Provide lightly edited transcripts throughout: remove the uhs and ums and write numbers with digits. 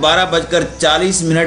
12:40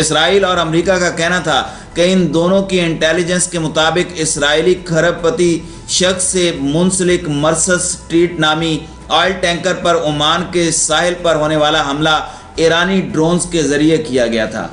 اسرائیل اور امریکہ کا کہنا تھا کہ ان دونوں کی انٹیلیجنس کے مطابق اسرائیلی کھرب پتی شخص سے منسلک مرسس اسٹریٹ نامی آئل ٹینکر پر عمان کے ساحل پر ہونے والا حملہ ایرانی ڈرونز کے ذریعے کیا گیا تھا۔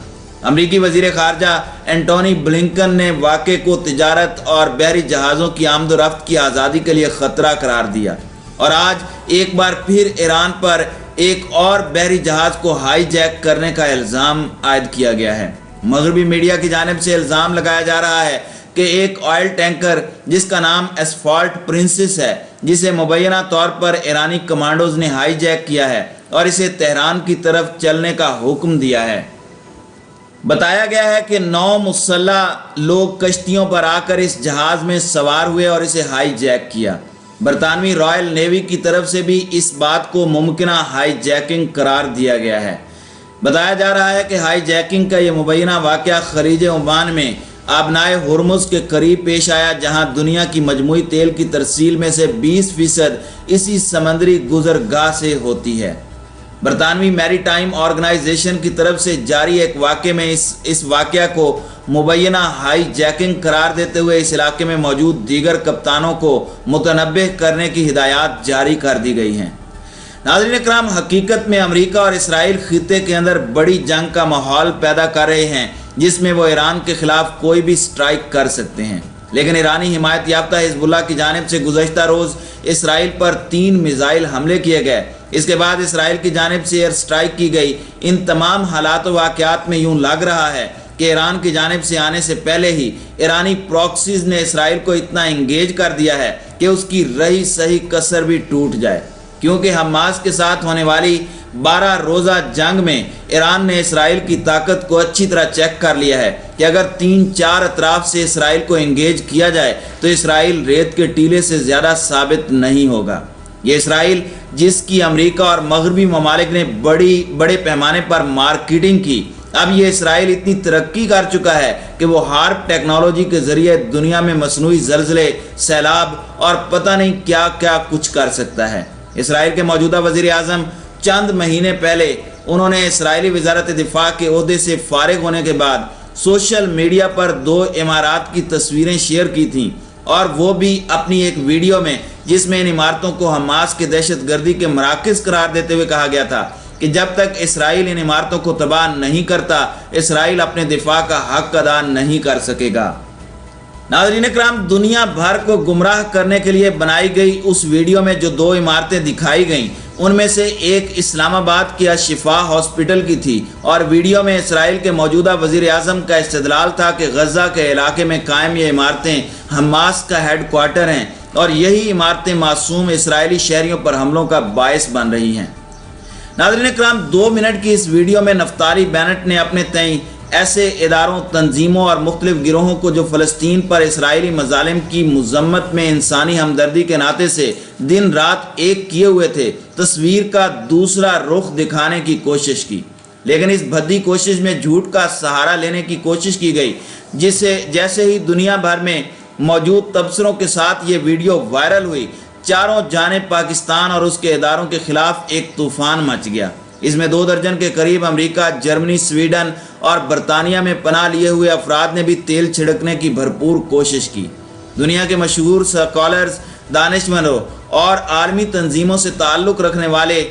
امریکی وزیر خارجہ اینٹونی بلنکن نے واقعے کو تجارت اور بحری جہازوں کی آمد و رفت کی آزادی کے لیے خطرہ قرار دیا، اور آج ایک بار پھر ایران پر ایک اور بحری جہاز کو ہائی جیک کرنے کا الزام عائد کیا گیا ہے۔ مغربی میڈیا کی جانب سے الزام لگایا جا رہا ہے کہ ایک آئل ٹینکر جس کا نام اسفالٹ پرنسس ہے، جسے مبینہ طور پر ایرانی کمانڈوز نے ہائی جیک کیا ہے اور اسے تہران کی طرف چلنے کا حکم دیا ہے۔ بتایا گیا ہے کہ 9 مسلح لوگ کشتیوں پر آ کر اس جہاز میں سوار ہوئے اور اسے ہائی جیک کیا۔ برطانوی رائل نیوی کی طرف سے بھی اس بات کو ممکنہ ہائی جیکنگ قرار دیا گیا ہے۔ بتایا جا رہا ہے کہ ہائی جیکنگ کا یہ مبینہ واقعہ خلیج عمان میں آبنائے ہرمز کے قریب پیش آیا، جہاں دنیا کی مجموعی تیل کی ترسیل میں سے 20% اسی سمندری گزرگاہ سے ہوتی ہے۔ برطانوی میری ٹائم آرگنائزیشن کی طرف سے جاری ایک واقعے میں اس واقعہ کو مبینہ ہائی جیکنگ قرار دیتے ہوئے اس علاقے میں موجود دیگر کپتانوں کو متنبہ کرنے کی ہدایات جاری کر دی گئی ہیں۔ ناظرین اکرام، حقیقت میں امریکہ اور اسرائیل خطے کے اندر بڑی جنگ کا ماحول پیدا کر رہے ہیں، جس میں وہ ایران کے خلاف کوئی بھی سٹرائک کر سکتے ہیں، لیکن ایرانی حمایت یافتہ حزب اللہ کی جانب سے گزشتہ روز اسرائیل پر 3 میزائل حملے کیے گئے۔ اس کے بعد اسرائیل کی جانب سے ایئر سٹرائک کی گئی۔ ان تمام حالات و واقعات میں یوں لگ رہا ہے کہ ایران کی جانب سے آنے سے پہلے ہی ایرانی پراکسیز نے اسرائیل کو اتنا انگیج کر دیا ہے کہ اس کی رہی صحیح کسر بھی ٹوٹ جائے، کیونکہ حماس کے ساتھ ہونے والی 12 روزہ جنگ میں ایران نے اسرائیل کی طاقت کو اچھی طرح چیک کر لیا ہے کہ اگر 3-4 اطراف سے اسرائیل کو انگیج کیا جائے تو اسرائیل ریت کے ٹیلے سے زیادہ ثابت نہیں ہوگا۔ یہ اسرائیل جس کی امریکہ اور مغربی ممالک نے بڑے پیمانے پر مارکیٹنگ کی، اب یہ اسرائیل اتنی ترقی کر چکا ہے کہ وہ ہارپ ٹیکنالوجی کے ذریعے دنیا میں مصنوعی زلزلے، سیلاب اور پتہ نہیں کیا کیا کچھ کر سکتا ہے۔ اسرائیل کے موجودہ وزیر اعظم چند مہینے پہلے انہوں نے اسرائیلی وزارت دفاع کے عہدے سے فارغ ہونے کے بعد سوشل میڈیا پر 2 عمارات کی تصویریں شیئر کی تھیں، اور وہ بھی اپنی ایک ویڈیو میں، جس میں ان عمارتوں کو حماس کے دہشت گردی کے مراکز قرار دیتے ہوئے کہا گیا تھا کہ جب تک اسرائیل ان عمارتوں کو تباہ نہیں کرتا، اسرائیل اپنے دفاع کا حق ادا نہیں کر سکے گا۔ ناظرین اکرام، دنیا بھر کو گمراہ کرنے کے لیے بنائی گئی اس ویڈیو میں جو 2 عمارتیں دکھائی گئیں، ان میں سے ایک اسلام آباد کی الشفا ہاسپٹل کی تھی، اور ویڈیو میں اسرائیل کے موجودہ وزیر اعظم کا استدلال تھا کہ غزہ کے علاقے میں قائم یہ عمارتیں حماس کا ہیڈ کوارٹر ہیں، اور یہی عمارتیں معصوم اسرائیلی شہریوں پر حملوں کا باعث بن رہی ہیں۔ ناظرین اکرام، 2 منٹ کی اس ویڈیو میں نفتالی بینٹ نے اپنے تئیں ایسے اداروں، تنظیموں اور مختلف گروہوں کو جو فلسطین پر اسرائیلی مظالم کی مذمت میں انسانی ہمدردی کے ناطے سے دن رات ایک کیے ہوئے تھے، تصویر کا دوسرا رخ دکھانے کی کوشش کی، لیکن اس بھدی کوشش میں جھوٹ کا سہارا لینے کی کوشش کی گئی، جیسے ہی دنیا بھر میں موجود تبصروں کے ساتھ یہ ویڈیو وائرل ہوئی، چاروں جانب پاکستان اور اس کے اداروں کے خلاف ایک طوفان مچ گیا۔ اس میں 2 درجن کے قریب امریکہ، جرمنی، سویڈن اور برطانیہ میں پناہ لیے ہوئے افراد نے بھی تیل چھڑکنے کی بھرپور کوشش کی۔ دنیا کے مشہور سکالرز، دانشمندوں اور عالمی تنظیموں سے تعلق رکھنے والے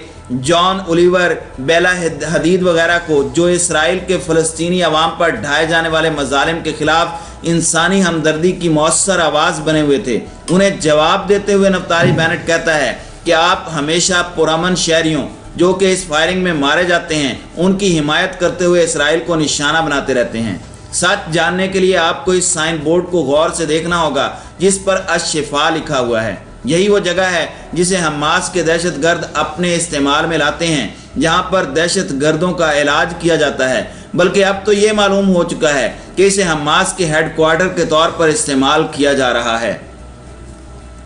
جان اولیور، بیلا حدید وغیرہ کو، جو اسرائیل کے فلسطینی عوام پر ڈھائے جانے والے مظالم کے خلاف انسانی ہمدردی کی مؤثر آواز بنے ہوئے تھے، انہیں جواب دیتے ہوئے نفتالی بینٹ کہتا ہے کہ آپ ہمیشہ پرامن شہریوں جو کہ اس فائرنگ میں مارے جاتے ہیں ان کی حمایت کرتے ہوئے اسرائیل کو نشانہ بناتے رہتے ہیں۔ سچ جاننے کے لیے آپ کو اس سائن بورڈ کو غور سے دیکھنا ہوگا جس پر الشفا لکھا ہوا ہے۔ یہی وہ جگہ ہے جسے حماس کے دہشت گرد اپنے استعمال میں لاتے ہیں، جہاں پر دہشت گردوں کا علاج کیا جاتا ہے، بلکہ اب تو یہ معلوم ہو چکا ہے کہ اسے حماس کے ہیڈ کوارٹر کے طور پر استعمال کیا جا رہا ہے۔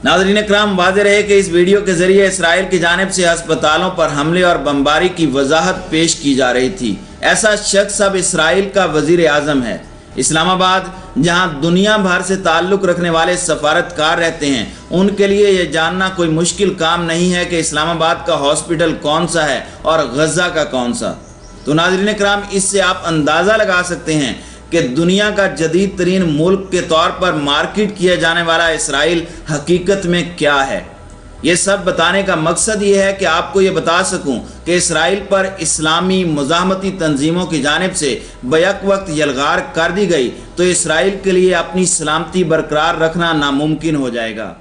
ناظرین اکرام، واضح رہے کہ اس ویڈیو کے ذریعے اسرائیل کی جانب سے ہسپتالوں پر حملے اور بمباری کی وضاحت پیش کی جا رہی تھی۔ ایسا شخص اب اسرائیل کا وزیر اعظم ہے۔ اسلام آباد، جہاں دنیا بھر سے تعلق رکھنے والے سفارتکار رہتے ہیں، ان کے لیے یہ جاننا کوئی مشکل کام نہیں ہے کہ اسلام آباد کا ہاسپٹل کون سا ہے اور غزہ کا کون سا۔ تو ناظرین اکرام، اس سے آپ اندازہ لگا سکتے ہیں کہ دنیا کا جدید ترین ملک کے طور پر مارکیٹ کیا جانے والا اسرائیل حقیقت میں کیا ہے۔ یہ سب بتانے کا مقصد یہ ہے کہ آپ کو یہ بتا سکوں کہ اسرائیل پر اسلامی مزاحمتی تنظیموں کی جانب سے بیک وقت یلغار کر دی گئی تو اسرائیل کے لیے اپنی سلامتی برقرار رکھنا ناممکن ہو جائے گا۔